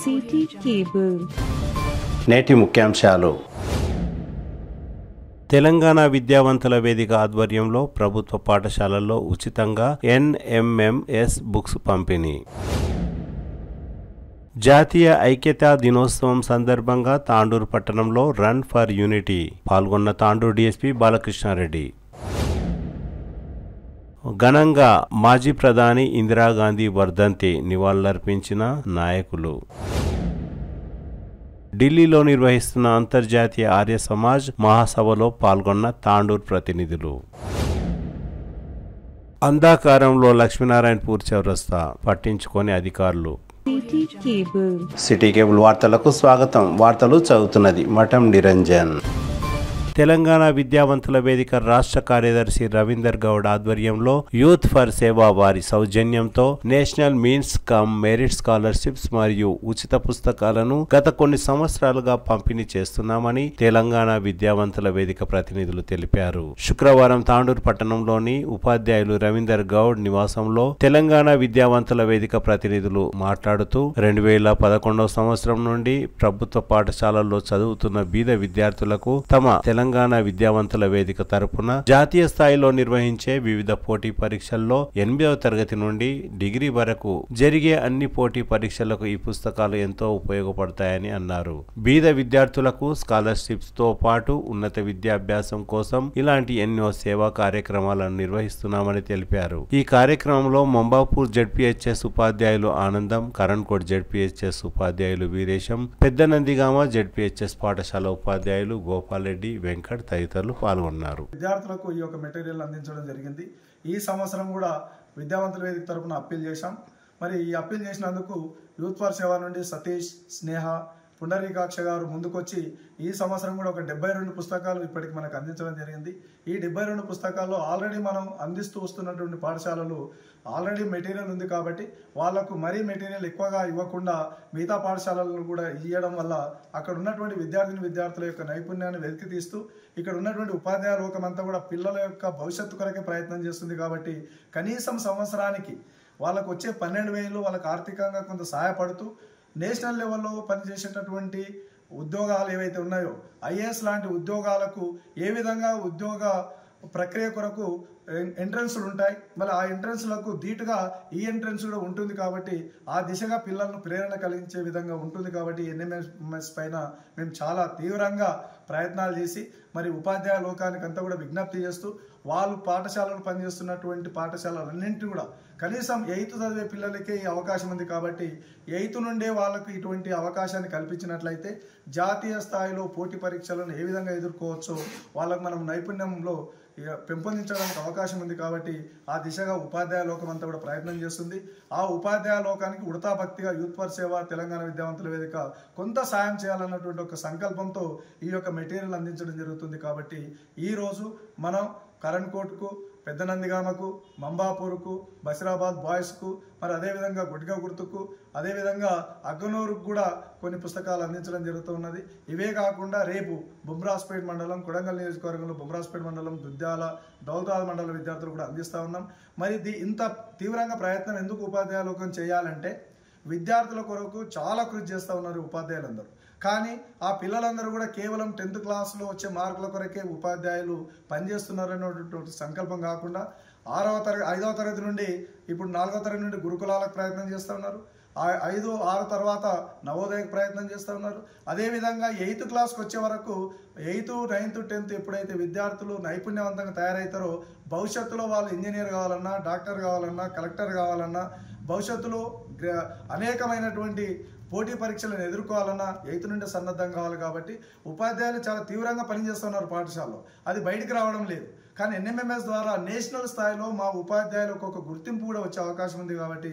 City cable. నేటి ముఖ్యాంశాలు. తెలంగాణ విద్యావంతుల వేదిక ఆధ్వర్యంలో ప్రభుత్వ పాఠశాలల్లో ఉచితంగా NMMS బుక్స్ పంపిణీ. జాతీయ ఐక్యతా దినోత్సవం సందర్భంగా తాండూరు పట్టణంలో రన్ ఫర్ యూనిటీ పాల్గొన్న తాండూరు DSP బాలకృష్ణారెడ్డి. ఘనంగా మాజీ ప్రధాని ఇందిరాగాంధీ వర్ధంతి నివాళులర్పించిన నాయకులు. ఢిల్లీలో నిర్వహిస్తున్న అంతర్జాతీయ ఆర్య సమాజ్ మహాసభలో పాల్గొన్న తాండూరు ప్రతినిధులు. అంధాకారంలో లక్ష్మీనారాయణపూర్ చౌరస్తా పట్టించుకొని అధికారులు. సిటీ కేబుల్ వార్తలకు స్వాగతం. వార్తలు చదువుతున్నది మఠం నిరంజన్. తెలంగాణ విద్యావంతుల వేదిక రాష్ట్ర కార్యదర్శి రవీందర్ గౌడ్ ఆధ్వర్యంలో యూత్ ఫర్ సేవా వారి సౌజన్యంతో national means come merit scholarships మరియు ఉచిత పుస్తకాలను గత కొన్ని సంవత్సరాలుగా పంపిణీ చేస్తున్నామని తెలంగాణ విద్యావంతుల వేదిక ప్రతినిధులు తెలిపారు. శుక్రవారం తాండూరు పట్టణంలోని ఉపాధ్యాయులు రవీందర్ గౌడ్ నివాసంలో తెలంగాణ విద్యావంతుల వేదిక ప్రతినిధులు మాట్లాడుతూ 2011 సంవత్సరం నుండి ప్రభుత్వ పాఠశాలల్లో చదువుతున్న బీద విద్యార్థులకు తమ తెలంగాణ విద్యావంతుల వేదిక తరపున జాతీయ స్థాయిలో నిర్వహించే వివిధ పోటీ పరీక్షల్లో 8వ తరగతి నుండి డిగ్రీ వరకు జరిగే అన్ని పోటీ పరీక్షలకు ఈ పుస్తకాలు ఎంతో ఉపయోగపడతాయని అన్నారు. బీద విద్యార్థులకు స్కాలర్షిప్స్ తో పాటు ఉన్నత విద్యాభ్యాసం కోసం ఇలాంటి ఎన్నో సేవా కార్యక్రమాలను నిర్వహిస్తున్నామని తెలిపారు. ఈ కార్యక్రమంలో మంబాపూర్ ZPHS ఉపాధ్యాయులు ఆనందం, కరణ్కోట్ ZPHS ఉపాధ్యాయులు వీరేశం, పెద్దనందిగామ ZPHS పాఠశాల ఉపాధ్యాయులు గోపాల్ రెడ్డి, వెంకట్ తదితరులు పాల్గొన్నారు. విద్యార్థులకు ఈ యొక్క మెటీరియల్ అందించడం జరిగింది. ఈ సంవత్సరం కూడా విద్యావంతుల వేదిక తరపున అప్పీల్ చేశాం. మరి ఈ అప్పీల్ చేసినందుకు యూత్ ఫర్ సేవ నుండి సతీష్, స్నేహ, పుండరీకాక్ష గారు ముందుకొచ్చి ఈ సంవత్సరం కూడా ఒక 72 పుస్తకాలు ఇప్పటికి మనకు అందించడం జరిగింది. ఈ 72 పుస్తకాల్లో ఆల్రెడీ మనం అందిస్తూ వస్తున్నటువంటి పాఠశాలలు ఆల్రెడీ మెటీరియల్ ఉంది కాబట్టి వాళ్లకు మరీ మెటీరియల్ ఎక్కువగా ఇవ్వకుండా మిగతా పాఠశాలలను కూడా ఇవ్వడం వల్ల అక్కడ ఉన్నటువంటి విద్యార్థుల యొక్క నైపుణ్యాన్ని వెలికి తీస్తూ ఇక్కడ ఉన్నటువంటి ఉపాధ్యాయ లోకం అంతా కూడా పిల్లల యొక్క భవిష్యత్తు కొరకే ప్రయత్నం చేస్తుంది. కాబట్టి కనీసం సంవత్సరానికి వాళ్ళకు వచ్చే 12,000 వాళ్ళకు ఆర్థికంగా కొంత సహాయపడుతూ నేషనల్ లెవెల్లో పనిచేసేటటువంటి ఉద్యోగాలు ఏవైతే ఉన్నాయో IAS లాంటి ఉద్యోగాలకు ఏ విధంగా ఉద్యోగ ప్రక్రియ కొరకు ఎంట్రన్స్లు ఉంటాయి, మళ్ళీ ఆ ఎంట్రన్స్లకు ధీటుగా ఈ ఎంట్రన్స్ కూడా ఉంటుంది. కాబట్టి ఆ దిశగా పిల్లలను ప్రేరణ కలిగించే విధంగా ఉంటుంది. కాబట్టి NMMS పైన మేము చాలా తీవ్రంగా ప్రయత్నాలు చేసి మరి ఉపాధ్యాయ లోకానికి అంతా కూడా విజ్ఞప్తి చేస్తూ వాళ్ళు పాఠశాలలు పనిచేస్తున్నటువంటి పాఠశాలలన్నింటినీ కూడా కనీసం 8th చదివే పిల్లలకే ఈ అవకాశం ఉంది. కాబట్టి 8th నుండే వాళ్ళకు ఇటువంటి అవకాశాన్ని కల్పించినట్లయితే జాతీయ స్థాయిలో పోటీ పరీక్షలను ఏ విధంగా ఎదుర్కోవచ్చో వాళ్ళకు మనం నైపుణ్యంలో పెంపొందించడానికి అవకాశం ఉంది. కాబట్టి ఆ దిశగా ఉపాధ్యాయ లోకం అంతా కూడా ప్రయత్నం చేస్తుంది. ఆ ఉపాధ్యాయ లోకానికి ఉడతా భక్తిగా యూత్ ఫర్ సేవ తెలంగాణ విద్యావంతుల వేదిక కొంత సాయం చేయాలన్నటువంటి ఒక సంకల్పంతో ఈ యొక్క మెటీరియల్ అందించడం జరుగుతుంది. కాబట్టి ఈరోజు మనం కరణ్కోట్కు, పెద్దనందిగామకు, మంబాపూర్కు, బసిరాబాద్ బాయ్స్కు, మరి అదేవిధంగా గుడ్గా గుర్తుకు, అదేవిధంగా అగ్గనూరుకు కూడా కొన్ని పుస్తకాలు అందించడం జరుగుతున్నది. ఇవే కాకుండా రేపు బుమ్రాస్పేట్ మండలం, కొడంగల్ నియోజకవర్గంలో బుమ్రాస్పేట్ మండలం, దుద్యాల, దౌలతాబాద్ మండల విద్యార్థులు కూడా అందిస్తూ ఉన్నాం. మరి ఇంత తీవ్రంగా ప్రయత్నం ఎందుకు ఉపాధ్యాయ లోకం చేయాలంటే విద్యార్థుల కొరకు చాలా కృషి చేస్తూ ఉన్నారు ఉపాధ్యాయులందరూ. కానీ ఆ పిల్లలందరూ కూడా కేవలం 10th క్లాస్లో వచ్చే మార్కుల కొరకే ఉపాధ్యాయులు పనిచేస్తున్నారనేటువంటి సంకల్పం కాకుండా 5వ తరగతి నుండి ఇప్పుడు 4వ తరగతి నుండి గురుకులాలకు ప్రయత్నం చేస్తూ ఉన్నారు. 5, 6 తర్వాత నవోదయకు ప్రయత్నం చేస్తూ ఉన్నారు. అదేవిధంగా 8th క్లాస్కి వచ్చే వరకు 8th, 9th, 10th ఎప్పుడైతే విద్యార్థులు నైపుణ్యవంతంగా తయారవుతారో భవిష్యత్తులో వాళ్ళు ఇంజనీర్ కావాలన్నా, డాక్టర్ కావాలన్నా, కలెక్టర్ కావాలన్నా, భవిష్యత్తులో అనేకమైనటువంటి పోటీ పరీక్షలను ఎదుర్కోవాలన్నా 8th నుండి సన్నద్ధం కావాలి. కాబట్టి ఉపాధ్యాయులు చాలా తీవ్రంగా పనిచేస్తున్నారు పాఠశాలలో, అది బయటికి రావడం లేదు. కానీ NMMS ద్వారా నేషనల్ స్థాయిలో మా ఉపాధ్యాయులకు ఒక గుర్తింపు కూడా వచ్చే అవకాశం ఉంది. కాబట్టి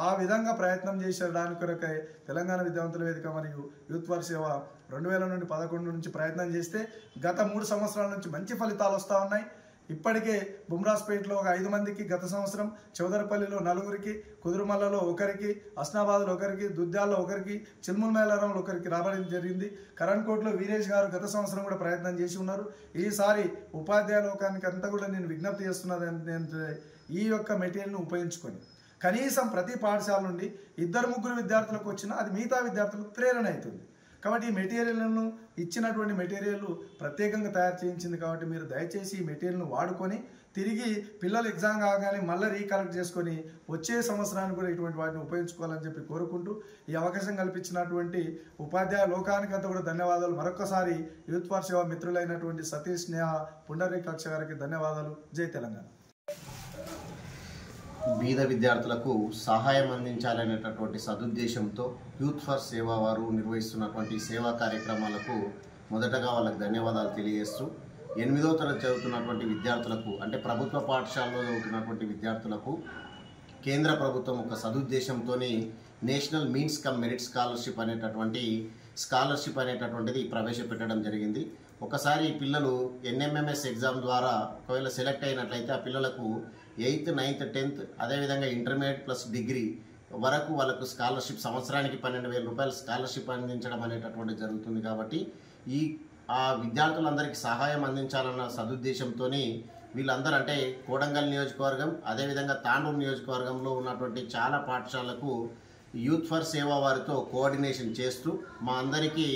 ఆ విధంగా ప్రయత్నం చేసేదాని కొరకై తెలంగాణ విద్యావంతుల వేదిక మరియు యూత్ ఫర్ సేవ 2000 నుండి 11 నుంచి ప్రయత్నం చేస్తే గత 3 సంవత్సరాల నుంచి మంచి ఫలితాలు వస్తూ ఉన్నాయి. ఇప్పటికే బుమ్రాస్పేట్లో ఒక 5 మందికి, గత సంవత్సరం చౌదరపల్లిలో 4కి, కుదురుమల్లలో 1కి, అస్నాబాద్లో 1కి, దుద్యాల్లో 1కి, చిల్ముల్ మేళారంలో 1కి రావడం జరిగింది. కరణ్కోట్లో వీరేష్ గారు గత సంవత్సరం కూడా ప్రయత్నం చేసి ఉన్నారు. ఈసారి ఉపాధ్యాయ లోకానికి అంతా కూడా నేను విజ్ఞప్తి చేస్తున్నది ఏంటంటే ఈ యొక్క మెటీరియల్ను ఉపయోగించుకొని కనీసం ప్రతి పాఠశాల నుండి 2-3 విద్యార్థులకు వచ్చినా అది మిగతా విద్యార్థులకు ప్రేరణ అవుతుంది. కాబట్టి ఈ మెటీరియల్ను ఇచ్చినటువంటి మెటీరియల్ ప్రత్యేకంగా తయారు చేయించింది. కాబట్టి మీరు దయచేసి ఈ మెటీరియల్ను వాడుకొని తిరిగి పిల్లలు ఎగ్జామ్ కాగానే మళ్ళీ రీకలెక్ట్ చేసుకొని వచ్చే సంవత్సరానికి కూడా ఇటువంటి వాటిని ఉపయోగించుకోవాలని చెప్పి కోరుకుంటూ ఈ అవకాశం కల్పించినటువంటి ఉపాధ్యాయ లోకానికంతా కూడా ధన్యవాదాలు. మరొకసారి యూత్ ఫర్ సేవ మిత్రులైనటువంటి సతీష్, స్నేహ, పుండరీకాక్ష గారికి ధన్యవాదాలు. జై తెలంగాణ. బీద విద్యార్థులకు సహాయం అందించాలనేటటువంటి సదుద్దేశంతో యూత్ ఫర్ సేవ వారు నిర్వహిస్తున్నటువంటి సేవా కార్యక్రమాలకు మొదటగా వాళ్ళకి ధన్యవాదాలు తెలియజేస్తూ 8వ తరగతి చదువుతున్నటువంటి విద్యార్థులకు అంటే ప్రభుత్వ పాఠశాలలో చదువుతున్నటువంటి విద్యార్థులకు కేంద్ర ప్రభుత్వం ఒక సదుద్దేశంతో national means come merit scholarship అనేటటువంటిది ప్రవేశపెట్టడం జరిగింది. ఒకసారి పిల్లలు NMMS ఎగ్జామ్ ద్వారా ఒకవేళ సెలెక్ట్ అయినట్లయితే ఆ పిల్లలకు 8th, 9th, 10th అదేవిధంగా ఇంటర్మీడియట్ ప్లస్ డిగ్రీ వరకు వాళ్ళకు స్కాలర్షిప్ సంవత్సరానికి 12,000 రూపాయలు స్కాలర్షిప్ అందించడం అనేటటువంటి జరుగుతుంది. కాబట్టి ఆ విద్యార్థులందరికీ సహాయం అందించాలన్న సదుద్దేశంతో వీళ్ళందరూ అంటే కోడంగల్ నియోజకవర్గం అదేవిధంగా తాండూరు నియోజకవర్గంలో ఉన్నటువంటి చాలా పాఠశాలకు యూత్ ఫర్ సేవ వారితో కోఆర్డినేషన్ చేస్తూ మా అందరికీ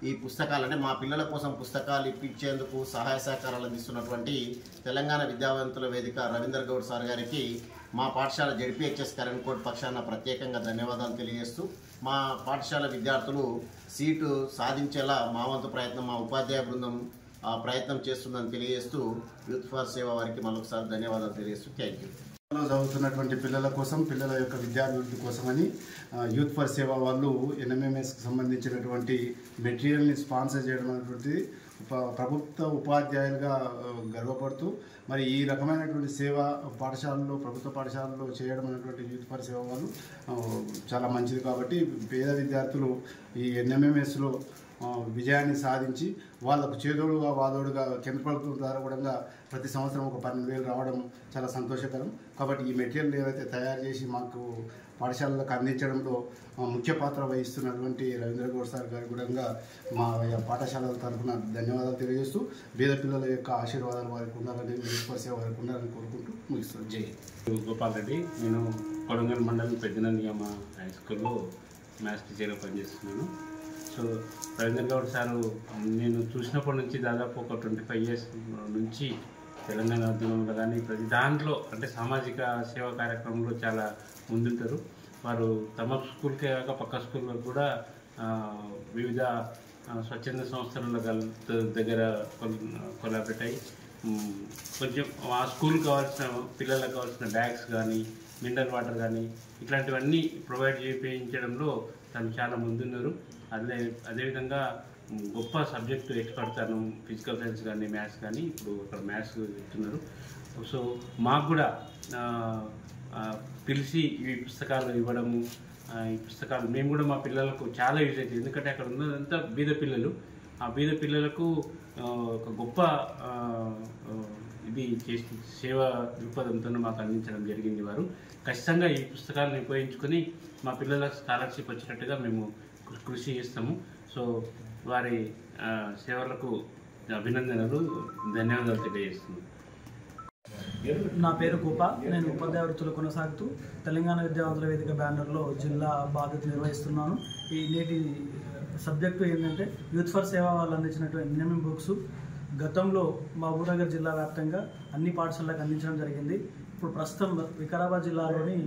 ఈ పుస్తకాలు అంటే మా పిల్లల కోసం పుస్తకాలు ఇప్పించేందుకు సహాయ సహకారాలు అందిస్తున్నటువంటి తెలంగాణ విద్యావంతుల వేదిక రవీందర్ గౌడ్ సార్ గారికి మా పాఠశాల జెడ్పీహెచ్ఎస్ కరెంట్ కోడ్ పక్షాన ప్రత్యేకంగా ధన్యవాదాలు తెలియజేస్తూ మా పాఠశాల విద్యార్థులు సీటు సాధించేలా మా వంతు ప్రయత్నం మా ఉపాధ్యాయ బృందం ప్రయత్నం చేస్తుందని తెలియజేస్తూ యూత్ ఫర్ సేవ వారికి మరొకసారి ధన్యవాదాలు తెలియజేస్తూ థ్యాంక్ యూ. చదువుతున్నటువంటి పిల్లల కోసం పిల్లల యొక్క విద్యాభివృద్ధి కోసమని యూత్ ఫర్ సేవ వాళ్ళు NMMSకి సంబంధించినటువంటి మెటీరియల్ని స్పాన్సర్ చేయడం అనేటువంటిది ప్రభుత్వ ఉపాధ్యాయులుగా గర్వపడుతూ మరి ఈ రకమైనటువంటి సేవ పాఠశాలలో ప్రభుత్వ పాఠశాలలో చేయడం అనేటువంటి యూత్ ఫర్ సేవ వాళ్ళు చాలా మంచిది. కాబట్టి పేద విద్యార్థులు ఈ NMMSలో విజయాన్ని సాధించి వాళ్ళకు చేదోడుగా వాదోడుగా కేంద్ర ప్రభుత్వం ద్వారా కూడా ప్రతి సంవత్సరం ఒక 12,000 రావడం చాలా సంతోషకరం. కాబట్టి ఈ మెటీరియల్ ఏవైతే తయారు చేసి మాకు పాఠశాలలకు అందించడంలో ముఖ్య పాత్ర వహిస్తున్నటువంటి రవీంద్ర గౌడ్ సార్ గారి కూడా మా పాఠశాలల తరఫున ధన్యవాదాలు తెలియజేస్తూ పేద పిల్లల యొక్క ఆశీర్వాదాలు వారికి ఉండాలని యూత్ ఫర్ సేవ వారికి ఉండాలని కోరుకుంటూ ముగిస్తున్నాను. జై గోపాల్ రెడ్డి. నేను కొడంగల్ మండలం పెద్దనందియమ్మ హై స్కూల్లో మ్యాథ్స్ టీచర్గా పనిచేస్తున్నాను. సో రవీంద్ర గౌడ్ సారు నేను చూసినప్పటి నుంచి దాదాపు ఒక 25 years నుంచి తెలంగాణ ఉద్యమంలో కానీ ప్రతి దాంట్లో అంటే సామాజిక సేవా కార్యక్రమంలో చాలా ముందుంటారు. వారు తమ స్కూల్కే కాక పక్క స్కూళ్ళకు కూడా వివిధ స్వచ్ఛంద సంస్థల దగ్గర కొలాబరేట్ అయ్యి కొంచెం ఆ స్కూల్కి కావాల్సిన పిల్లలకు కావాల్సిన బ్యాగ్స్ కానీ మినరల్ వాటర్ కానీ ఇట్లాంటివన్నీ ప్రొవైడ్ చేయించడంలో తను చాలా ముందున్నారు. అదేవిధంగా గొప్ప సబ్జెక్టు ఎక్స్పర్ట్ తను ఫిజికల్ సైన్స్ కానీ మ్యాథ్స్ కానీ ఇప్పుడు అక్కడ మ్యాథ్స్ చెప్తున్నారు. సో మాకు కూడా పిలిచి ఈ పుస్తకాలు ఇవ్వడము ఈ పుస్తకాలు మేము కూడా మా పిల్లలకు చాలా యూజ్ అవుతుంది. ఎందుకంటే అక్కడ ఉన్నదంతా బీద పిల్లలు. ఆ బీద పిల్లలకు ఒక గొప్ప ఇది చేసి సేవా దృక్పథంతో మాకు అందించడం జరిగింది. వారు ఖచ్చితంగా ఈ పుస్తకాలను ఉపయోగించుకొని మా పిల్లలకు స్కాలర్షిప్ వచ్చినట్టుగా మేము కృషి చేస్తాము. సో వారి సేవలకు అభినందనలు, ధన్యవాదాలు తెలియజేస్తున్నాను. నా పేరు గోపా. నేను ఉపాధ్యాయ వృత్తులు కొనసాగుతూ తెలంగాణ విద్యావంతుల వేదిక బ్యానర్లో జిల్లా బాధ్యత నిర్వహిస్తున్నాను. ఈ నేటి సబ్జెక్టు ఏంటంటే యూత్ ఫర్ సేవ వాళ్ళు అందించినటువంటి NMM బుక్స్ గతంలో మహబూబ్నగర్ జిల్లా వ్యాప్తంగా అన్ని పాఠశాలకు అందించడం జరిగింది. ఇప్పుడు ప్రస్తుతం వికారాబాద్ జిల్లాలోని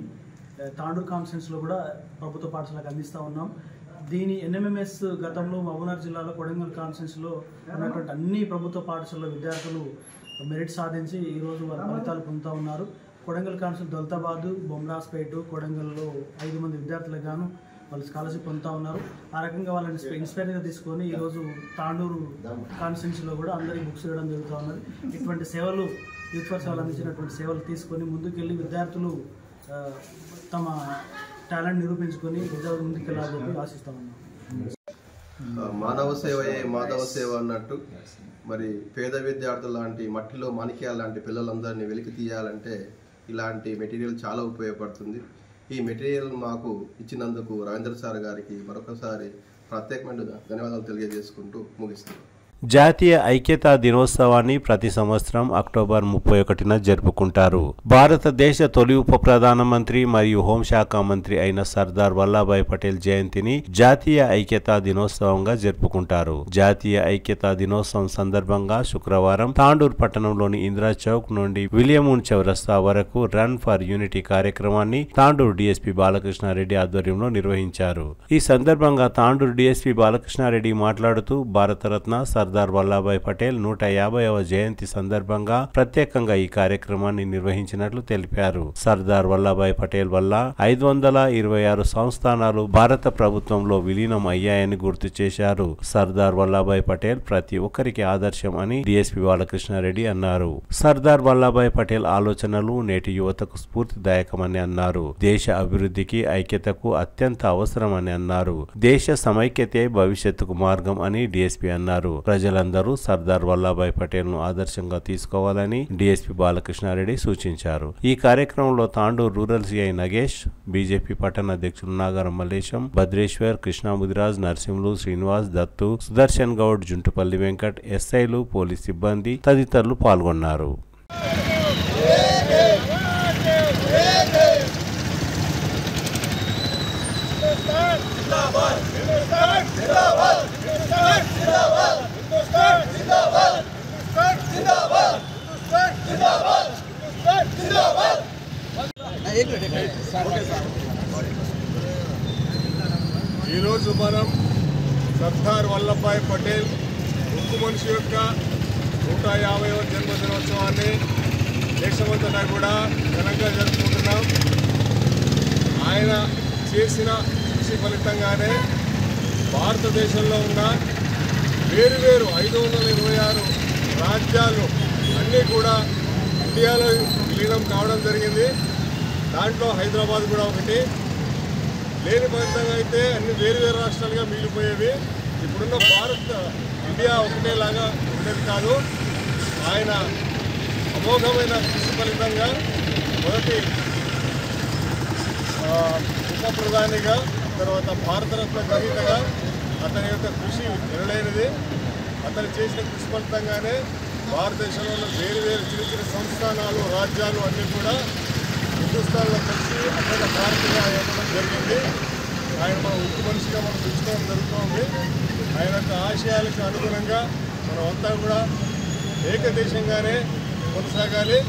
తాండూరు కాన్స్టిట్యున్సీలో కూడా ప్రభుత్వ పాఠశాలకు అందిస్తూ ఉన్నాం. దీని NMMS గతంలో మహబూబ్నగర్ జిల్లాలో కొడంగల్ కాన్స్టిట్యున్సీలో ఉన్నటువంటి అన్ని ప్రభుత్వ పాఠశాలలో విద్యార్థులు మెరిట్ సాధించి ఈరోజు వారి ఫలితాలు పొందుతూ ఉన్నారు. కొడంగల్ కాన్స్టిట్యున్సీ దౌలతాబాద్, బొమ్రాస్పేట, కొడంగల్లో 5 మంది విద్యార్థులకు గాను వాళ్ళు స్కాలర్షిప్ పొందుతూ ఉన్నారు. ఆ రకంగా వాళ్ళని ఇన్స్పైర్గా తీసుకొని ఈరోజు తాండూరు కాన్స్టిట్యున్సీలో కూడా అందరికీ బుక్స్ ఇవ్వడం జరుగుతూ ఉన్నది. ఇటువంటి సేవలు యూత్ ఫర్ సేవలు అందించినటువంటి సేవలు తీసుకొని ముందుకెళ్ళి విద్యార్థులు తమ టాలెంట్ నిరూపించుకొని విద్యార్థులు ముందుకెళ్ళాలని ఆశిస్తూ ఉన్నాం. మానవ సేవయే మాధవ సేవ అన్నట్టు మరి పేద విద్యార్థులు లాంటి మట్టిలో మాణిక్యాల లాంటి పిల్లలందరినీ వెలికి తీయాలంటే ఇలాంటి మెటీరియల్ చాలా ఉపయోగపడుతుంది. ఈ మెటీరియల్ మాకు ఇచ్చినందుకు రవీంద్ర సార్ గారికి మరొకసారి ప్రత్యేకమైన ధన్యవాదాలు తెలియజేసుకుంటూ ముగిస్తున్నాను. జాతీయ ఐక్యతా దినోత్సవాన్ని ప్రతి సంవత్సరం అక్టోబర్ 31న జరుపుకుంటారు. భారతదేశ తొలి ఉప ప్రధానమంత్రి మరియు హోంశాఖ మంత్రి అయిన సర్దార్ వల్లభాయ్ పటేల్ జయంతిని జాతీయ ఐక్యతా దినోత్సవంగా జరుపుకుంటారు. జాతీయ ఐక్యతా దినోత్సవం సందర్భంగా శుక్రవారం తాండూర్ పట్టణంలోని ఇందిరా చౌక్ నుండి విలియమూన్ చౌరస్తా వరకు రన్ ఫర్ యూనిటీ కార్యక్రమాన్ని తాండూర్ డీఎస్పీ బాలకృష్ణారెడ్డి ఆధ్వర్యంలో నిర్వహించారు. ఈ సందర్భంగా తాండూర్ డీఎస్పీ బాలకృష్ణారెడ్డి మాట్లాడుతూ భారతరత్న సర్దార్ వల్లభాయ్ పటేల్ 150వ జయంతి సందర్భంగా ప్రత్యేకంగా ఈ కార్యక్రమాన్ని నిర్వహించినట్లు తెలిపారు. సర్దార్ వల్లభాయ్ పటేల్ వల్ల 526 సంస్థానాలు భారత ప్రభుత్వంలో విలీనం అయ్యాయని గుర్తు చేశారు. సర్దార్ వల్లభాయ్ పటేల్ ప్రతి ఒక్కరికి ఆదర్శం అని డీఎస్పీ బాలకృష్ణారెడ్డి అన్నారు. సర్దార్ వల్లభాయ్ పటేల్ ఆలోచనలు నేటి యువతకు స్ఫూర్తిదాయకమని అన్నారు. దేశ అభివృద్ధికి ఐక్యతకు అత్యంత అవసరమని అన్నారు. దేశ సమైక్యతే భవిష్యత్తుకు మార్గం అని డీఎస్పీ అన్నారు. ప్రజలందరూ సర్దార్ వల్లభాయ్ పటేల్ ను ఆదర్శంగా తీసుకోవాలని డీఎస్పీ బాలకృష్ణారెడ్డి సూచించారు. ఈ కార్యక్రమంలో Tandur rural CI Nagesh, BJP పట్టణ అధ్యక్షులు నాగారం మల్లేశం, భద్రేశ్వర్, కృష్ణా ముదిరాజ్, నరసింహులు, శ్రీనివాస్, దత్తు, సుదర్శన్ గౌడ్, జుంటుపల్లి వెంకట్, ఎస్ఐలు, పోలీస్ సిబ్బంది తదితరులు పాల్గొన్నారు. ఈరోజు మనం సర్దార్ వల్లభాయ్ పటేల్ ఉక్కు మనిషి యొక్క 150వ జన్మదినోత్సవాన్ని దేశమంతటా కూడా ఘనంగా జరుపుకుంటున్నాం. ఆయన చేసిన కృషి ఫలితంగానే భారతదేశంలో ఉన్న వేరు 526 రాజ్యాలు అన్నీ కూడా ఇండియాలో విలీనం కావడం జరిగింది. దాంట్లో హైదరాబాద్ కూడా ఒకటి. లేని ఫలితంగా అయితే అన్ని వేరు రాష్ట్రాలుగా మిగిలిపోయేవి. ఇప్పుడున్న ఇండియా ఒకటేలాగా ఉండేది కాదు. ఆయన అమోఘమైన కృషి ఫలితంగా మొదటి ఉప ప్రధానిగా, తర్వాత భారతరత్న గ్రహీతగా అతని యొక్క కృషి ఎనలేనిది. అతను చేసిన కృషి ఫలితంగానే భారతదేశంలో ఉన్న వేరు చిన్న సంస్థానాలు, రాజ్యాలు అన్నీ కూడా హిందుస్థాన్లో కలిసి అక్కడ భారతీయ ఇవ్వడం జరిగింది. ఆయన మన ఉక్కు మనిషిగా మనం పిలుచుకోవడం జరుగుతుంది. ఆయన యొక్క ఆశయాలకు అనుగుణంగా మనం అంతా కూడా ఏకదేశంగానే కొనసాగాలి.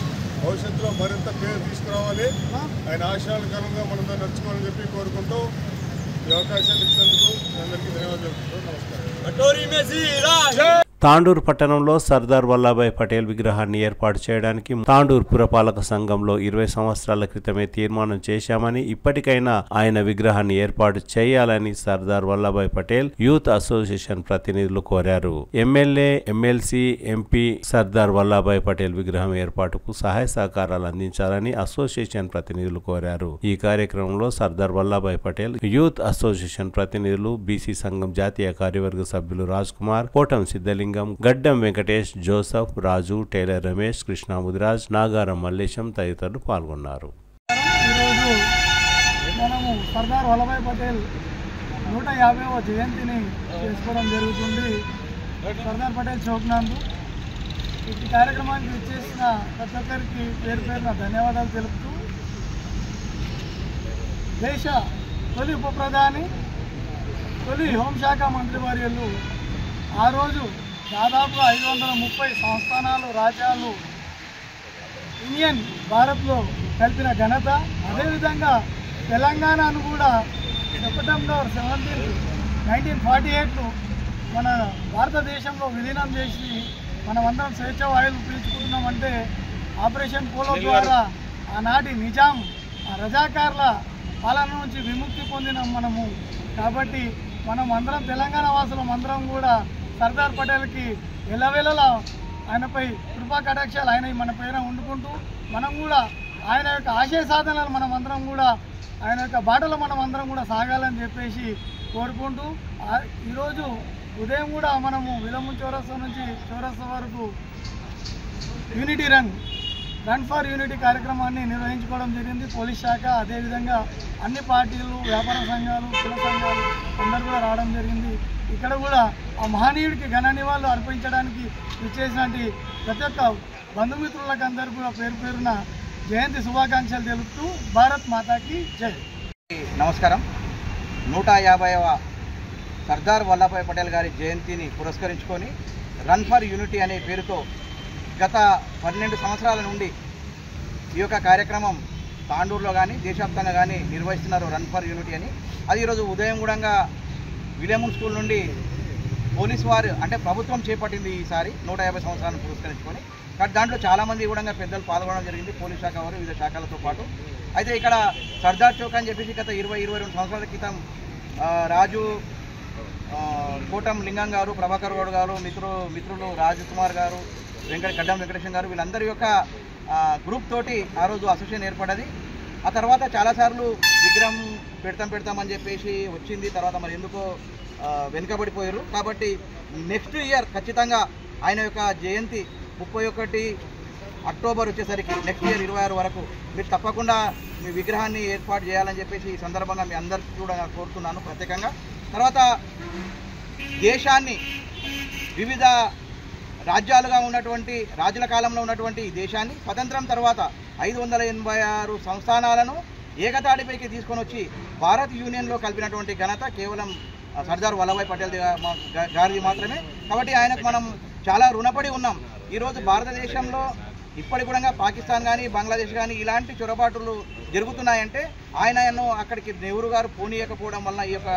భవిష్యత్తులో మరింత పేరు తీసుకురావాలి. ఆయన ఆశయాలకు అనుగుణంగా మనం నడుచుకోవాలని చెప్పి కోరుకుంటూ ఈ అవకాశాన్ని ఇచ్చినందుకు అందరికీ ధన్యవాదాలు. నమస్కారం. తాండూర్ పట్టణంలో సర్దార్ వల్లభాయ్ పటేల్ విగ్రహాన్ని ఏర్పాటు చేయడానికి తాండూర్ పురపాలక సంఘంలో 20 సంవత్సరాల క్రితమే తీర్మానం చేశామని, ఇప్పటికైనా ఆయన విగ్రహాన్ని ఏర్పాటు చేయాలని సర్దార్ వల్లభాయ్ పటేల్ యూత్ అసోసియేషన్ ప్రతినిధులు కోరారు. MLA, MLC, MP Sardar Vallabhbhai Patel విగ్రహం ఏర్పాటుకు సహాయ సహకారాలు అందించాలని అసోసియేషన్ ప్రతినిధులు కోరారు. ఈ కార్యక్రమంలో సర్దార్ వల్లభాయ్ పటేల్ యూత్ అసోసియేషన్ ప్రతినిధులు, బీసీ సంఘం జాతీయ కార్యవర్గ సభ్యులు రాజ్ కుమార్, కోటం సిద్ధలింగం, గడ్డం వెంకటేష్, జోసఫ్, రాజు, టైలర్ రమేష్, కృష్ణా ముదిరాజ్, నాగారం మల్లేశం తదితరులు పాల్గొన్నారు. ఈరోజు మనము సర్దార్ వల్లభాయ్ పటేల్ 150వ జయంతిని చేసుకోవడం జరుగుతుంది. సర్దార్ పటేల్ చౌక్ నందు ఈ కార్యక్రమానికి ఇచ్చేసిన ప్రతి ఒక్కరికి పేరున ధన్యవాదాలు తెలుపుతూ, దేశ తొలి ఉప ప్రధాని, తొలి హోంశాఖ మంత్రివర్యులు ఆ రోజు దాదాపు 530 సంస్థానాలు, రాజ్యాలు ఇండియన్ భారత్లో కలిపిన ఘనత. అదేవిధంగా తెలంగాణను కూడా సెప్టెంబర్ 17, 1948 మన భారతదేశంలో విలీనం చేసి మనమందరం స్వేచ్ఛ వాయువులు పీల్చుకుంటున్నామంటే ఆపరేషన్ పోలో ద్వారా ఆనాటి నిజాం, రజాకార్ల పాలన నుంచి విముక్తి పొందినాం మనము. కాబట్టి మనం అందరం తెలంగాణ వాసులం అందరం కూడా సర్దార్ పటేల్కి ఎల్లవేళలా ఆయనపై కృపా కటాక్షాలు ఆయన మన పైన వండుకుంటూ మనం కూడా ఆయన యొక్క ఆశయ సాధనలు మనం అందరం కూడా ఆయన యొక్క బాటలో మనం అందరం కూడా సాగాలని చెప్పేసి కోరుకుంటూ, ఈరోజు ఉదయం కూడా మనము విలమూన్ చౌరస్తా నుంచి చౌరస్తా వరకు యూనిటీ రన్ ఫర్ యూనిటీ కార్యక్రమాన్ని నిర్వహించుకోవడం జరిగింది. పోలీస్ శాఖ, అదేవిధంగా అన్ని పార్టీలు, వ్యాపార సంఘాలు, కుల సంఘాలు అందరూ కూడా రావడం జరిగింది. ఇక్కడ కూడా ఆ మహనీయుడికి ఘన నివాళులు అర్పించడానికి ఇచ్చేసినటువంటి ప్రతి ఒక్క బంధుమిత్రులకు అందరూ కూడా పేరు పేరున జయంతి శుభాకాంక్షలు తెలుపుతూ భారత్ మాతాకి జై. నమస్కారం. 150వ సర్దార్ వల్లభాయ్ పటేల్ గారి జయంతిని పురస్కరించుకొని రన్ ఫర్ యూనిటీ అనే పేరుతో గత 12 సంవత్సరాల నుండి ఈ యొక్క కార్యక్రమం తాండూరులో కానీ దేశవ్యాప్తంగా కానీ నిర్వహిస్తున్నారు. రన్ ఫర్ యూనిటీ అని. అది ఈరోజు ఉదయం కూడా విలియమ్ స్కూల్ నుండి పోలీసు వారు అంటే ప్రభుత్వం చేపట్టింది ఈసారి 150 సంవత్సరాలను పురస్కరించుకొని. కానీ దాంట్లో చాలామంది కూడా పెద్దలు పాల్గొనడం జరిగింది, పోలీస్ శాఖ వారు వివిధ శాఖలతో పాటు. అయితే ఇక్కడ సర్దార్ చౌక్ అని చెప్పేసి గత 22 సంవత్సరాల క్రితం రాజు కోటం లింగం గారు, ప్రభాకర్ గౌడ్ గారు, మిత్రులు రాజ్ కుమార్ గారు, గడ్డం వెంకటేశం గారు వీళ్ళందరి యొక్క గ్రూప్ తోటి ఆ రోజు అసోసియేషన్ ఏర్పడ్డది. ఆ తర్వాత చాలాసార్లు విగ్రహం పెడతామని చెప్పేసి వచ్చింది. తర్వాత మరి ఎందుకో వెనుకబడిపోయారు. కాబట్టి నెక్స్ట్ ఇయర్ ఖచ్చితంగా ఆయన యొక్క జయంతి 31 అక్టోబర్ వచ్చేసరికి నెక్స్ట్ ఇయర్ 26 వరకు మీరు తప్పకుండా మీ విగ్రహాన్ని ఏర్పాటు చేయాలని చెప్పేసి ఈ సందర్భంగా మీ అందరికీ కూడా కోరుతున్నాను ప్రత్యేకంగా. తర్వాత దేశాన్ని వివిధ రాజ్యాలుగా ఉన్నటువంటి రాజుల కాలంలో ఉన్నటువంటి దేశాన్ని స్వతంత్రం తర్వాత 586 సంస్థానాలను ఏకతాటిపైకి తీసుకొని వచ్చి భారత్ యూనియన్లో కలిపినటువంటి ఘనత కేవలం సర్దార్ వల్లభాయ్ పటేల్ గారిది మాత్రమే. కాబట్టి ఆయనకు మనం చాలా రుణపడి ఉన్నాం. ఈరోజు భారతదేశంలో ఇప్పటికి కూడా పాకిస్తాన్ కానీ బంగ్లాదేశ్ కానీ ఇలాంటి చొరబాటులు జరుగుతున్నాయంటే ఆయనను అక్కడికి నెహ్రూ గారు పోనీయకపోవడం వలన ఈ యొక్క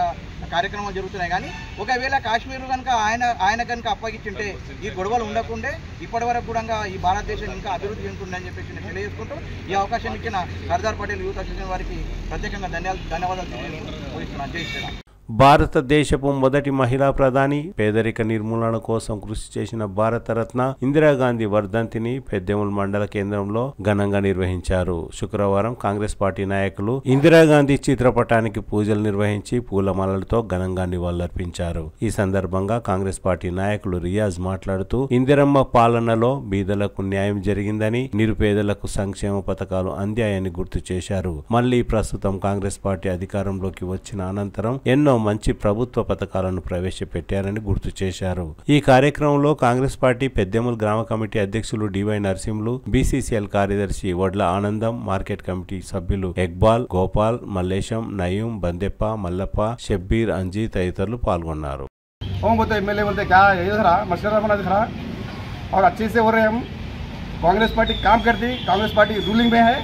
కార్యక్రమాలు జరుగుతున్నాయి. కానీ ఒకవేళ కాశ్మీర్ కనుక ఆయన కనుక అప్పగించుంటే ఈ గొడవలు ఉండకుండే ఇప్పటి వరకు కూడా ఈ భారతదేశం ఇంకా అభివృద్ధి చెందుతుందని చెప్పేసి నేను తెలియజేసుకుంటూ ఈ అవకాశం ఇచ్చిన సర్దార్ పటేల్ యూత్ అసోసియేషన్ వారికి ప్రత్యేకంగా ధన్యవాదాలు తెలియజేస్తున్నాను. జై శ్రీరామ్. భారతదేశపు మొదటి మహిళా ప్రధాని, పేదరిక నిర్మూలన కోసం కృషి చేసిన భారతరత్న ఇందిరాగాంధీ వర్ధంతిని పెద్దెముల్ మండల కేంద్రంలో ఘనంగా నిర్వహించారు. శుక్రవారం కాంగ్రెస్ పార్టీ నాయకులు ఇందిరాగాంధీ చిత్రపటానికి పూజలు నిర్వహించి పూలమాలలతో ఘనంగా నివాళులర్పించారు. ఈ సందర్భంగా కాంగ్రెస్ పార్టీ నాయకులు రియాజ్ మాట్లాడుతూ ఇందిరమ్మ పాలనలో బీదలకు న్యాయం జరిగిందని, నిరుపేదలకు సంక్షేమ పథకాలు అందాయని గుర్తు చేశారు. మళ్లీ ప్రస్తుతం కాంగ్రెస్ పార్టీ అధికారంలోకి వచ్చిన అనంతరం ఎన్నో మంచి ప్రభుత్వ పథకాలను ప్రవేశపెట్టారని గుర్తు చేశారు. ఈ కార్యక్రమంలో కాంగ్రెస్ పార్టీ పెద్దెముల్ గ్రామ కమిటీ అధ్యక్షులు డివై నరసింహులు, బీసీసీఎల్ కార్యదర్శి వడ్ల ఆనందం, మార్కెట్ కమిటీ సభ్యులు ఎక్బాల్, గోపాల్, మల్లేశం, నయీం, బందెప్ప, మల్లప్ప, షబ్బీర్, అంజీ తదితరులు పాల్గొన్నారు. एमएलए बोलते क्या मशवरा बना दिख रहा और अच्छे से हो रहे हम. कांग्रेस पार्टी काम करती, कांग्रेस पार्टी रूलिंग में है.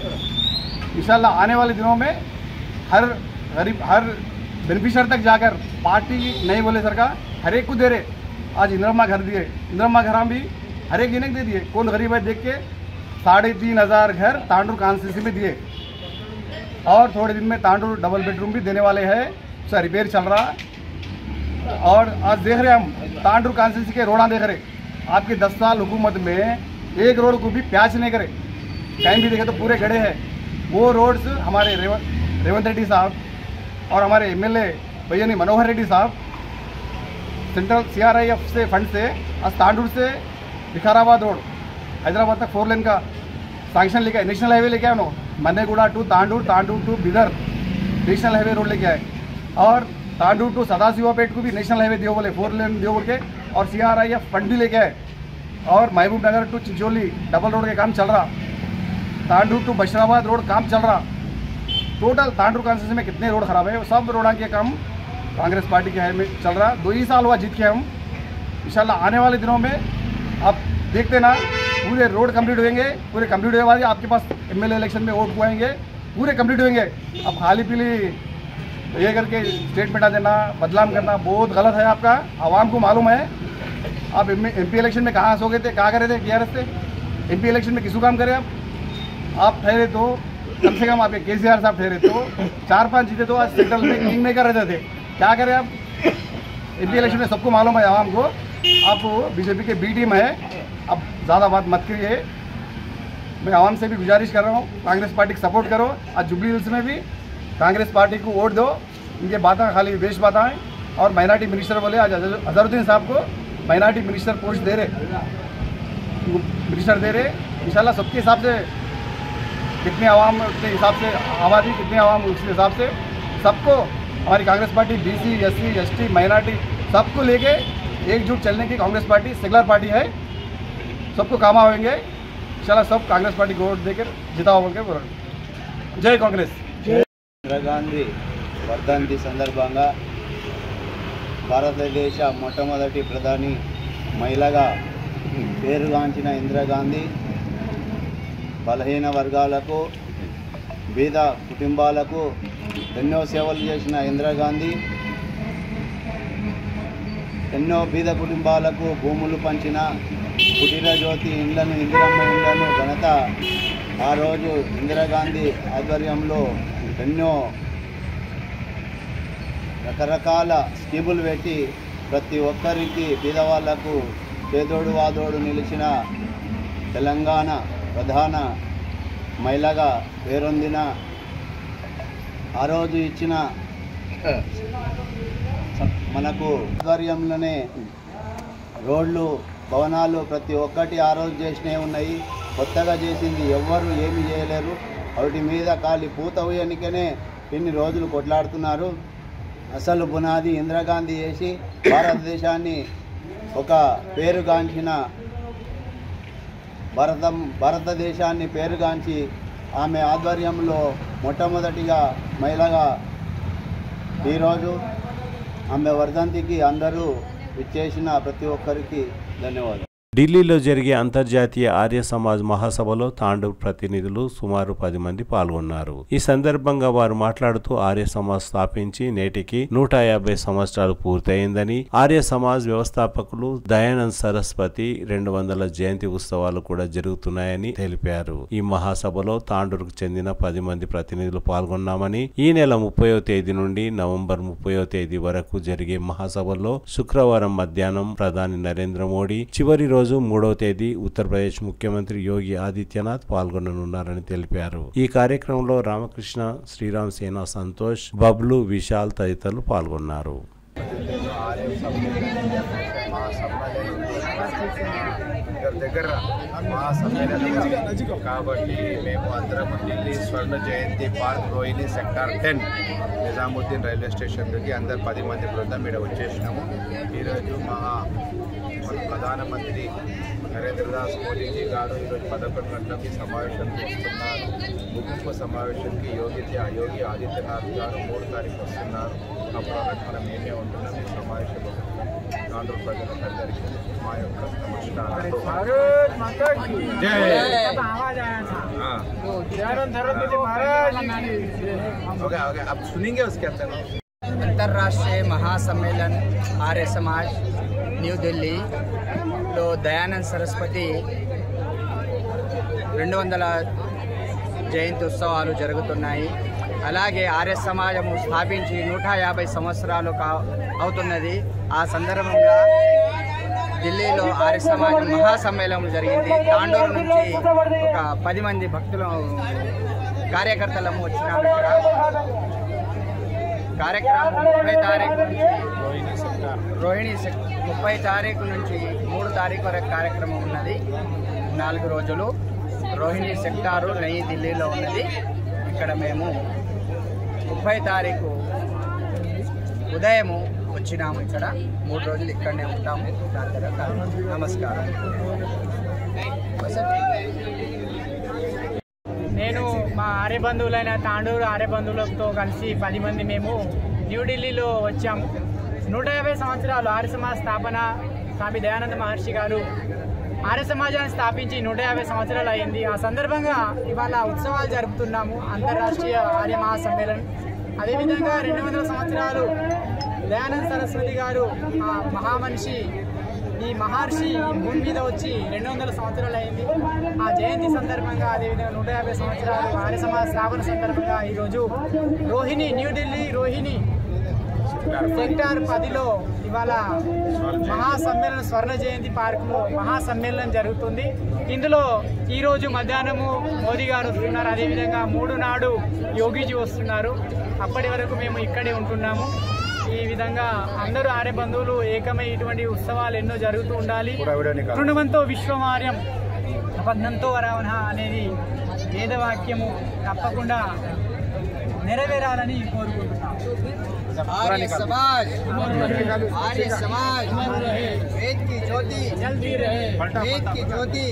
इंशाल्लाह आने वाले दिनों में हर गरीब हर बेनिफिशियर तक जाकर पार्टी नहीं बोले सरकार हर एक को दे रहे. आज इंदिरम्मा घर दिए, इंदिरम्मा घर भी हर एक गिने दे दिए. कौन गरीब है देख के 3,500 घर तांडूर कॉन्स्टिट्यूंसी में दिए. और थोड़े दिन में तांडूर डबल बेडरूम भी देने वाले हैं. उसका रिपेयर चल रहा. और आज देख रहे हम तांडूर कॉन्स्टिट्यूंसी के रोड़ा देख रहे. आपके 10 साल हुकूमत में एक रोड को भी प्याच नहीं करे. कहीं भी देखे तो पूरे गड़े हैं. वो रोड्स हमारे रेवंत रेड्डी साहब और हमारे एमएलए भैया मनोहर रेड्डी साहब सेंट्रल CRIF से फंड से आज तांडूर से विकाराबाद रोड हैदराबाद तक 4 लेन का सैंक्शन लेके आए. नेशनल हाईवे लेके आए नो Manneguda to Tandur, Tandur to Bidar national highway road लेके आए. और तांडूर टू सदाशिवापेट को भी नेशनल हाईवे दियो बोले 4 लेन दियो बोल के. और CRIF फंड भी लेके आए. और महबूब नगर टू चिंचोली डबल रोड के काम चल रहा. तांडूर टू बशराबाद रोड काम चल रहा. टोटल तांडूर कॉन्स्टिट्यूंसी में कितने रोड खराब है सब रोड के काम कांग्रेस पार्टी के में चल रहा. 2 ही साल हुआ जीत के हम. इंशाल्लाह आने वाले दिनों में आप देखते ना पूरे रोड कंप्लीट होंगे. पूरे कंप्लीट होने बाद आपके पास एमएलए इलेक्शन में वोट हुएंगे पूरे कंप्लीट होंगे. अब खाली पीली ये करके स्टेटमेंट देना बदलाव करना बहुत गलत है आपका. आवाम को मालूम है. आप MP इलेक्शन में कहाँ सो गए थे, कहाँ करे थे TRS से. MP इलेक्शन में किसको काम करे आप ठहरे तो कम से कम आपके KCR साहब ठहरे तो 4-5 जीते तो आज सेंट्रल में किंग मेकर रहते थे. क्या करें आप MP इलेक्शन में सबको मालूम है आवाम को. आप बीजेपी के B टीम है. अब ज़्यादा बात मत करिए. मैं आवाम से भी गुजारिश कर रहा हूँ कांग्रेस पार्टी को सपोर्ट करो. आज जुबली हिल्स में भी कांग्रेस पार्टी को वोट दो. इनके बातें खाली वेस्ट बातें हैं. और माइनॉरिटी मिनिस्टर बोले आज अजहरुद्दीन साहब को माइनॉरिटी मिनिस्टर पोस्ट दे रहे इंशाल्लाह सबके हिसाब से कितने आवाम उतने हिसाब से आबादी कितने आवाम उस हिसाब से सबको हमारी Congress party BC SC ST minority सबको लेके एकजुट चलने की कांग्रेस पार्टी सेकुलर पार्टी है, सबको काम आएंगे इंशाल्लाह। सब कांग्रेस पार्टी को वोट देकर जिताओ बोल के। जय कांग्रेस। इंदिरा गांधी వర్ధంతి సందర్భంగా భారతదేశ మొట్టమొదటి ప్రధాని మహిళగా పేరుగాంచిన ఇందిరాగాంధీ బలహీన వర్గాలకు బీద కుటుంబాలకు ఎన్నో సేవలు చేసిన ఇందిరాగాంధీ ఎన్నో బీద కుటుంబాలకు భూములు పంచిన కుటీర జ్యోతి ఇండ్లను ఇందిరమ్మ ఇండ్లను ఘనత ఆ రోజు ఇందిరాగాంధీ ఆధ్వర్యంలో ఎన్నో రకరకాల స్కీములు పెట్టి ప్రతి ఒక్కరికి పేదవాళ్లకు పేదోడు వాదోడు నిలిచిన తెలంగాణ ప్రధాన మహిళగా పేరొందిన ఆ రోజు ఇచ్చిన మనకు ఆధ్వర్యంలోనే రోడ్లు భవనాలు ప్రతి ఒక్కటి ఆ రోజు చేసినవి ఉన్నాయి. కొత్తగా చేసింది ఎవ్వరు ఏమి చేయలేరు. వాటి మీద ఖాళీ పూత వేయనికనే ఇన్ని రోజులు కొట్లాడుతున్నారు. అసలు పునాది ఇందిరాగాంధీ చేసి భారతదేశాన్ని ఒక పేరుగాంచిన భారతదేశాన్ని పేరుగాంచి ఆమె ఆధ్వర్యంలో మొట్టమొదటిగా మహిళగా ఈరోజు ఆమె వర్ధంతికి అందరూ విచ్చేసిన ప్రతి ఒక్కరికి ధన్యవాదాలు. ఢిల్లీలో జరిగే అంతర్జాతీయ ఆర్య సమాజ్ మహాసభలో తాండూర్ ప్రతినిధులు సుమారు 10 మంది పాల్గొన్నారు. ఈ సందర్భంగా వారు మాట్లాడుతూ ఆర్య సమాజ్ స్థాపించి నేటికి 150 సంవత్సరాలు పూర్తయిందని, ఆర్య సమాజ్ వ్యవస్థాపకులు దయానంద్ సరస్వతి 200వ జయంతి ఉత్సవాలు కూడా జరుగుతున్నాయని తెలిపారు. ఈ మహాసభలో తాండూరుకు చెందిన 10 మంది ప్రతినిధులు పాల్గొన్నామని, ఈ నెల 30వ తేదీ నుండి నవంబర్ 30వ తేదీ వరకు జరిగే మహాసభలో శుక్రవారం మధ్యాహ్నం ప్రధాని నరేంద్ర మోడీ, చివరి రోజు 3వ తేదీ ఉత్తరప్రదేశ్ ముఖ్యమంత్రి యోగి ఆదిత్యనాథ్ పాల్గొననున్నారని తెలిపారు. ఈ కార్యక్రమంలో రామకృష్ణ, శ్రీరామ్ సేన సంతోష్, బబ్లు, విశాల్ తదితరులు పాల్గొన్నారు. దగ్గర మహాసమ్మేళనం కాబట్టి మేము అందరం Delhi Swarna Jayanti park Rohini sector 10 Nizamuddin railway స్టేషన్కి అందరు 10 మంది బృందం ఇక్కడ వచ్చేసినాము. ఈరోజు మన ప్రధానమంత్రి నరేంద్రదాస్ మోదీజీ గారు ఈరోజు 11 గంటలకి సమావేశం చేస్తున్నారు. ముగింపు సమావేశానికి యోగి ఆదిత్యనాథ్ గారు 3 తారీఖు వస్తున్నారు. అప్పుడు మనం ఏమే ఉంటున్నాం ఈ సమావేశంలో తాండూరు ప్రజలందరికీ మా యొక్క నమస్కారాలు. अंतर्राष्ट्रीय महासम्मेलन आर्य समाज न्यू दिल्ली లో దయానంద్ సరస్వతి 200వ జయంతి ఉత్సవాలు జరుగుతున్నాయి. అలాగే ఆర్య సమాజము స్థాపించి 150 సంవత్సరాలు అవుతున్నది. ఆ సందర్భంగా ఢిల్లీలో ఆర్య సమాజం మహాసమ్మేళనం జరిగింది. తాండూరు నుంచి ఒక 10 మంది భక్తులు కార్యకర్తలము వచ్చినాము. ఇక్కడ కార్యక్రమం 30 తారీఖు నుంచి రోహిణి 30 తారీఖు నుంచి 3 తారీఖు వరకు కార్యక్రమం ఉన్నది. 4 రోజులు రోహిణి సెక్టారు నయి ఢిల్లీలో ఉన్నది. ఇక్కడ మేము 30 తారీఖు ఉదయము వచ్చినాము. ఇక్కడ 3 రోజులు ఇక్కడనే ఉంటాము. నమస్కారం. నేను మా ఆర్య బంధువులైన తాండూరు ఆర్య బంధువులతో కలిసి 10 మంది మేము న్యూఢిల్లీలో వచ్చాము. 150 సంవత్సరాలు ఆర్య సమాజ్ స్థాపన స్వామి దయానంద మహర్షి గారు ఆర్య సమాజాన్ని స్థాపించి 150 సంవత్సరాలు అయింది. ఆ సందర్భంగా ఇవాళ ఉత్సవాలు జరుపుతున్నాము. అంతర్రాష్ట్రీయ ఆర్య మహాసమ్మేళనం. అదేవిధంగా 200 సంవత్సరాలు దయానంద సరస్వతి గారు ఆ మహామనిషి ఈ మహర్షి భూమి మీద వచ్చి 200 సంవత్సరాలు అయింది. ఆ జయంతి సందర్భంగా అదేవిధంగా 150 సంవత్సరాలు ఆర్య సమాజ్ స్థాపన సందర్భంగా ఈరోజు రోహిణి న్యూఢిల్లీ రోహిణి సెక్టార్ 10లో ఇవాళ మహాసమ్మేళనం స్వర్ణ జయంతి పార్కులో మహాసమ్మేళనం జరుగుతుంది. ఇందులో ఈరోజు మధ్యాహ్నము మోదీ గారు వస్తున్నారు. అదేవిధంగా 3 నాడు యోగిజీ వస్తున్నారు. అప్పటి వరకు మేము ఇక్కడే ఉంటున్నాము. ఈ విధంగా అందరూ ఆర్య బంధువులు ఏకమై ఇటువంటి ఉత్సవాలు ఎన్నో జరుగుతూ ఉండాలి. తృణవంతో విశ్వమార్యం అబద్ధంతో వరావణ అనేది వేదవాక్యము తప్పకుండా నెరవేరాలని కోరుకుంటున్నాం. आर्य समाज वेद की ज्योति जलती रहे, वेद की ज्योति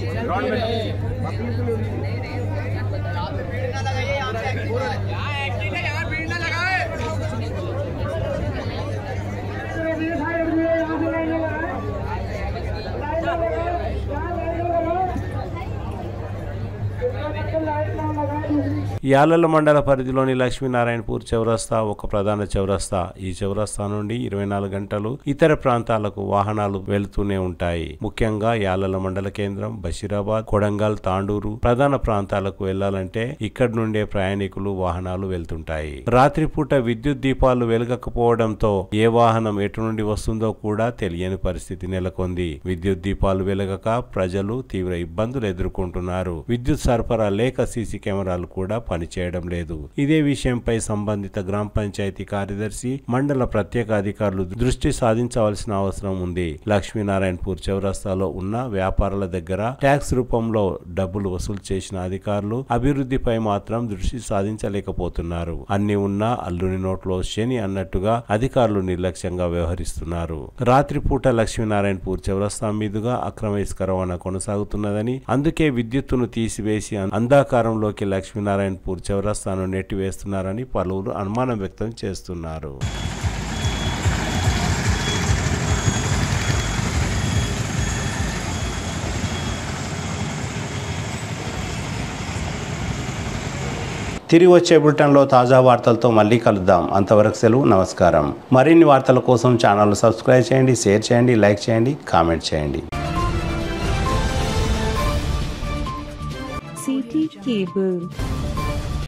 యాలల మండల పరిధిలోని లక్ష్మీనారాయణపూర్ చౌరస్తా ఒక ప్రధాన చౌరస్తా. ఈ చౌరస్తా నుండి 24 గంటలు ఇతర ప్రాంతాలకు వాహనాలు వెళ్తూనే ఉంటాయి. ముఖ్యంగా యాలల మండల కేంద్రం, బషీరాబాద్, కొడంగల్, తాండూరు ప్రధాన ప్రాంతాలకు వెళ్లాలంటే ఇక్కడి నుండే ప్రయాణికులు వాహనాలు వెళ్తుంటాయి. రాత్రిపూట విద్యుత్ దీపాలు వెలగకపోవడంతో ఏ వాహనం ఎటు నుండి వస్తుందో కూడా తెలియని పరిస్థితి నెలకొంది. విద్యుత్ దీపాలు వెలగక ప్రజలు తీవ్ర ఇబ్బందులు ఎదుర్కొంటున్నారు. విద్యుత్ సరఫరా లేక సీసీ కెమెరాలు కూడా పనిచేయడం లేదు. ఇదే విషయంపై సంబంధిత గ్రామ పంచాయతీ కార్యదర్శి, మండల ప్రత్యేక అధికారులు దృష్టి సాధించవలసిన అవసరం ఉంది. లక్ష్మీనారాయణపూర్ చౌరస్తాలో ఉన్న వ్యాపారుల దగ్గర ట్యాక్స్ రూపంలో డబ్బులు వసూలు చేసిన అధికారులు అభివృద్ధిపై మాత్రం దృష్టి సాధించలేకపోతున్నారు. అన్ని ఉన్నా అల్లుని నోట్లో శని అన్నట్టుగా అధికారులు నిర్లక్ష్యంగా వ్యవహరిస్తున్నారు. రాత్రిపూట లక్ష్మీనారాయణపూర్ చౌరస్తా మీదుగా అక్రమ ఇసుక రవాణా కొనసాగుతున్నదని, అందుకే విద్యుత్తును తీసివేసి అంధాకారంలోకి లక్ష్మీనారాయణపూర్ చౌరస్తాను నెట్టివేస్తున్నారని పలువురు అనుమానం వ్యక్తం చేస్తున్నారు. తిరిగి వచ్చే బులెటిన్లో తాజా వార్తలతో మళ్ళీ కలుద్దాం. అంతవరకు సెలవు, నమస్కారం. మరిన్ని వార్తల కోసం ఛానల్ సబ్స్క్రైబ్ చేయండి, షేర్ చేయండి, లైక్ చేయండి, కామెంట్ చేయండి. CT Cable.